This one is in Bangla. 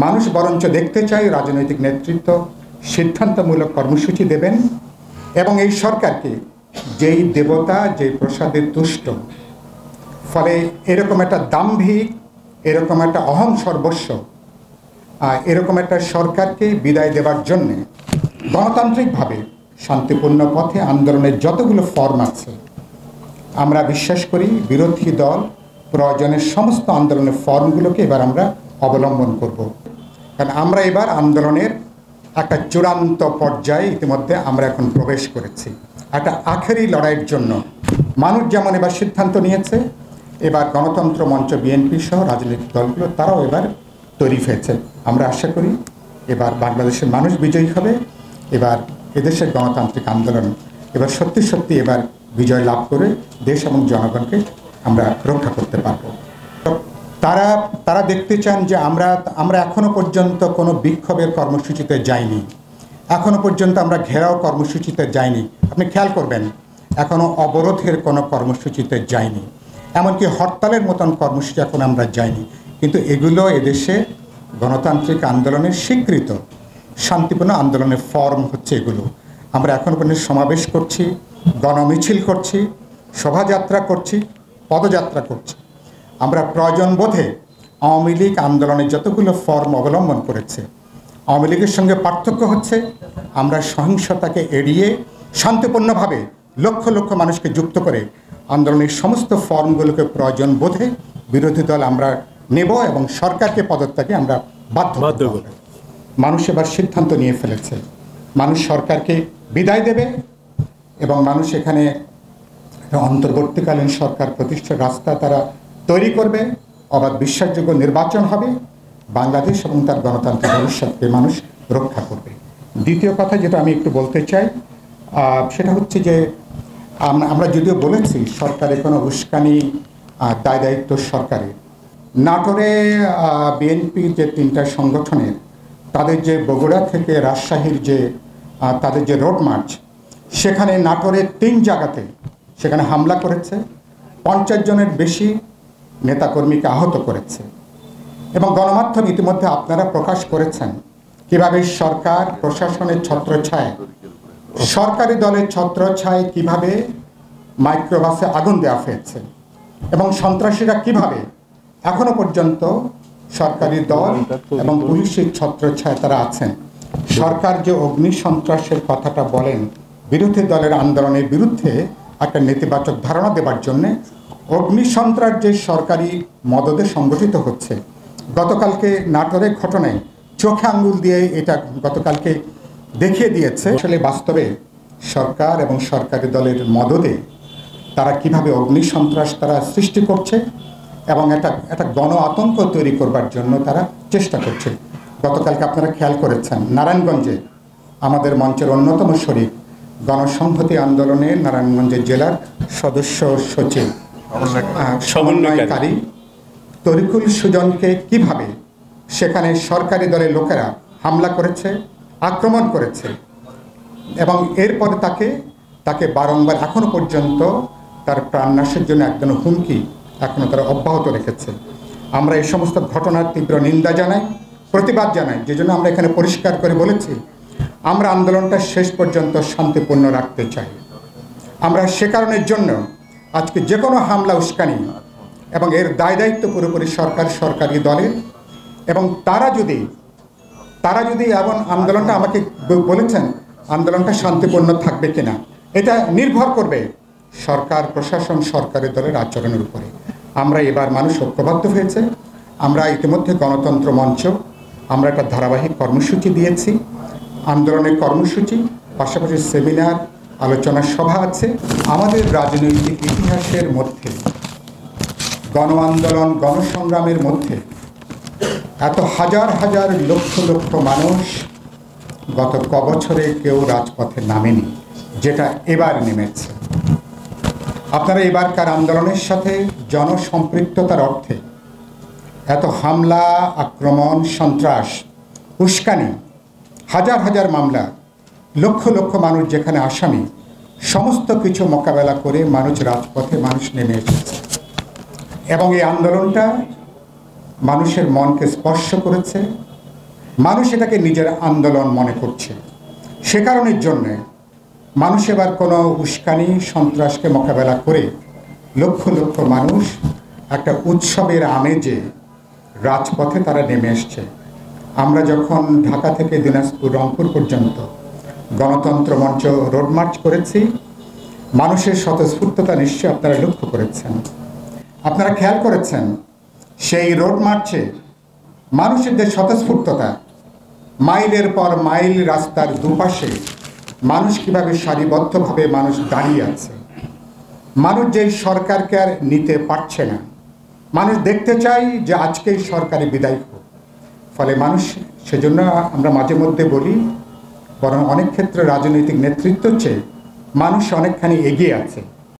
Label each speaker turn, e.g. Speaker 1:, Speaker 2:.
Speaker 1: মানুষ বরঞ্চ দেখতে চায় রাজনৈতিক নেতৃত্ব সিদ্ধান্তমূলক কর্মসূচি দেবেন এবং এই সরকারকে যেই দেবতা যেই প্রসাদে তুষ্ট, ফলে এরকম একটা দাম্ভিক, এরকম একটা অহং সর্বস্ব, এরকম একটা সরকারকে বিদায় দেওয়ার জন্যে গণতান্ত্রিকভাবে শান্তিপূর্ণ পথে আন্দোলনের যতগুলো ফর্ম আছে, আমরা বিশ্বাস করি বিরোধী দল প্রয়োজনের সমস্ত আন্দোলনের ফর্মগুলোকে এবার আমরা অবলম্বন করব। কারণ আমরা এবার আন্দোলনের একটা চূড়ান্ত পর্যায়ে ইতিমধ্যে আমরা এখন প্রবেশ করেছি। একটা আখেরি লড়াইয়ের জন্য মানুষ যেমন এবার সিদ্ধান্ত নিয়েছে, এবার গণতন্ত্র মঞ্চ বিএনপি সহ রাজনৈতিক দলগুলো তারাও এবার তৈরি হয়েছে। আমরা আশা করি এবার বাংলাদেশের মানুষ বিজয়ী হবে, এবার এদেশের গণতান্ত্রিক আন্দোলন এবার সত্যি সত্যি এবার বিজয় লাভ করে দেশ এবং জনগণকে আমরা রক্ষা করতে পারব। তারা দেখতে চান যে আমরা এখনো পর্যন্ত কোনো বিক্ষোভের কর্মসূচিতে যাইনি, এখনো পর্যন্ত আমরা ঘেরাও কর্মসূচিতে যাইনি। আপনি খেয়াল করবেন এখনো অবরোধের কোনো কর্মসূচিতে যাইনি, এমনকি হরতালের মতন কর্মসূচি এখন আমরা যাইনি। কিন্তু এগুলো এদেশে গণতান্ত্রিক আন্দোলনের স্বীকৃত শান্তিপূর্ণ আন্দোলনের ফর্ম হচ্ছে এগুলো। আমরা এখনো পর্যন্ত সমাবেশ করছি, গণমিছিল করছি, শোভাযাত্রা করছি, পদযাত্রা করছি। আমরা প্রয়োজন বোধে আওয়ামী লীগ আন্দোলনের যতগুলো ফর্ম অবলম্বন করেছে, আওয়ামী লীগের সঙ্গে পার্থক্য হচ্ছে আমরা সহিংসতাকে এড়িয়ে শান্তিপূর্ণভাবে লক্ষ লক্ষ মানুষকে যুক্ত করে আন্দোলনের সমস্ত ফর্মগুলোকে প্রয়োজন বোধে বিরোধী দল আমরা নেব এবং সরকারকে পদত্যাগে আমরা বাধ্য করব। মানুষ এবার সিদ্ধান্ত নিয়ে ফেলেছে, মানুষ সরকারকে বিদায় দেবে এবং মানুষ এখানে অন্তর্বর্তীকালীন সরকার প্রতিষ্ঠার রাস্তা তারা তৈরি করবে, অবাধ বিশ্বাসযোগ্য নির্বাচন হবে, বাংলাদেশ এবং তার গণতান্ত্রিক ভবিষ্যৎকে মানুষ রক্ষা করবে। দ্বিতীয় কথা যেটা আমি একটু বলতে চাই সেটা হচ্ছে যে আমরা যদিও বলেছি সরকারের কোনো উস্কানি দায় দায়িত্ব সরকারের, নাটোরে বিএনপির যে তিনটা সংগঠনের তাদের যে বগুড়া থেকে রাজশাহীর যে তাদের যে রোড মার্চ, সেখানে নাটোরের 3 জায়গাতে সেখানে হামলা করেছে, 50 জনের বেশি নেতাকর্মীকে আহত করেছে। এবং গণমাধ্যম ইতিমধ্যে আপনারা প্রকাশ করেছেন কিভাবে সরকার প্রশাসনের ছত্রছায়ায়, সরকারি দলের ছত্রছায়ায় কিভাবে মাইক্রোবাসে আগুন দেওয়া হয়েছে এবং সন্ত্রাসীরা কিভাবে এখনো পর্যন্ত সরকারি দল এবং পুলিশের ছত্রছায়ায় তারা আছেন। সরকার যে অগ্নি সন্ত্রাসের কথাটা বলেন বিরোধী দলের আন্দোলনের বিরুদ্ধে একটা নেতিবাচক ধারণা দেবার জন্যে, অগ্নি সন্ত্রাস যে সরকারি মদদে সংগঠিত হচ্ছে, গতকালকে নাটোরের ঘটনায় চোখে আঙ্গুল দিয়ে এটা গতকালকে দেখিয়ে দিয়েছে আসলে বাস্তবে সরকার এবং সরকারি দলের মদদে তারা কিভাবে অগ্নি সন্ত্রাস তারা সৃষ্টি করছে এবং একটা গণ আতঙ্ক তৈরি করবার জন্য তারা চেষ্টা করছে। গতকালকে আপনারা খেয়াল করেছেন নারায়ণগঞ্জে আমাদের মঞ্চের অন্যতম শরিক গণসংহতি আন্দোলনে নারায়ণগঞ্জের জেলার সদস্য সচিব সমন্বয়কারী তরিকুল সুজনকে কিভাবে সেখানে সরকারি দলের লোকেরা হামলা করেছে, আক্রমণ করেছে এবং এরপরে তাকে বারংবার এখনো পর্যন্ত তার প্রাণনাশের জন্য একজন হুমকি এখনো তারা অব্যাহত রেখেছে। আমরা এই সমস্ত ঘটনার তীব্র নিন্দা জানাই, প্রতিবাদ জানাই, যে জন্য আমরা এখানে পরিষ্কার করে বলেছি আমরা আন্দোলনটা শেষ পর্যন্ত শান্তিপূর্ণ রাখতে চাই। আমরা সে কারণের জন্য আজকে যে কোনো হামলা উস্কানি এবং এর দায় দায়িত্ব পুরোপুরি সরকারি দলের, এবং তারা যদি এমন আন্দোলনটা আমাকে বলেছেন আন্দোলনটা শান্তিপূর্ণ থাকবে কিনা, এটা নির্ভর করবে সরকার প্রশাসন সরকারি দলের আচরণের উপরে। আমরা এবার মানুষ ঐক্যবদ্ধ হয়েছে, আমরা ইতিমধ্যে গণতন্ত্র মঞ্চ আমরা একটা ধারাবাহিক কর্মসূচি দিয়েছি, আন্দোলনের কর্মসূচি, পাশাপাশি সেমিনার আলোচনা সভা আছে। আমাদের রাজনৈতিক ইতিহাসের মধ্যে গণ আন্দোলন গণসংগ্রামের মধ্যে এত হাজার হাজার লক্ষ লক্ষ মানুষ গত কবছরে কেউ রাজপথে নামেনি যেটা এবার নেমেছে। আপনারা এবারকার আন্দোলনের সাথে জনসম্পৃক্ততার অর্থে এত হামলা, আক্রমণ, সন্ত্রাস, উস্কানি, হাজার হাজার মামলা, লক্ষ লক্ষ মানুষ যেখানে আসামি, সমস্ত কিছু মোকাবেলা করে মানুষ রাজপথে নেমে এসেছে এবং এই আন্দোলনটা মানুষের মনকে স্পর্শ করেছে, মানুষ এটাকে নিজের আন্দোলন মনে করছে। সে কারণের জন্যে মানুষ এবার কোনো উস্কানি সন্ত্রাসকে মোকাবেলা করে লক্ষ লক্ষ মানুষ একটা উৎসবের আমেজে রাজপথে তারা নেমে এসছে। আমরা যখন ঢাকা থেকে দিনাজপুর রংপুর পর্যন্ত গণতন্ত্র মঞ্চ রোড মার্চ করেছি, মানুষের স্বতঃস্ফূর্ততা নিশ্চয়ই আপনারা লক্ষ্য করেছেন। আপনারা খেয়াল করেছেন সেই রোড মার্চে মানুষের যে স্বতঃস্ফূর্ততা, মাইলের পর মাইল রাস্তার দুপাশে মানুষ কিভাবে সারিবদ্ধভাবে মানুষ দাঁড়িয়ে আছে। মানুষ যেই সরকারকে আর নিতে পারছে না, মানুষ দেখতে চাই যে আজকেই সরকারি বিদায় হোক। ফলে মানুষ, সেজন্য আমরা মাঝে মধ্যে বলি, বরং অনেক ক্ষেত্রে রাজনৈতিক নেতৃত্ব চেয়ে মানুষ অনেকখানি এগিয়ে আছে।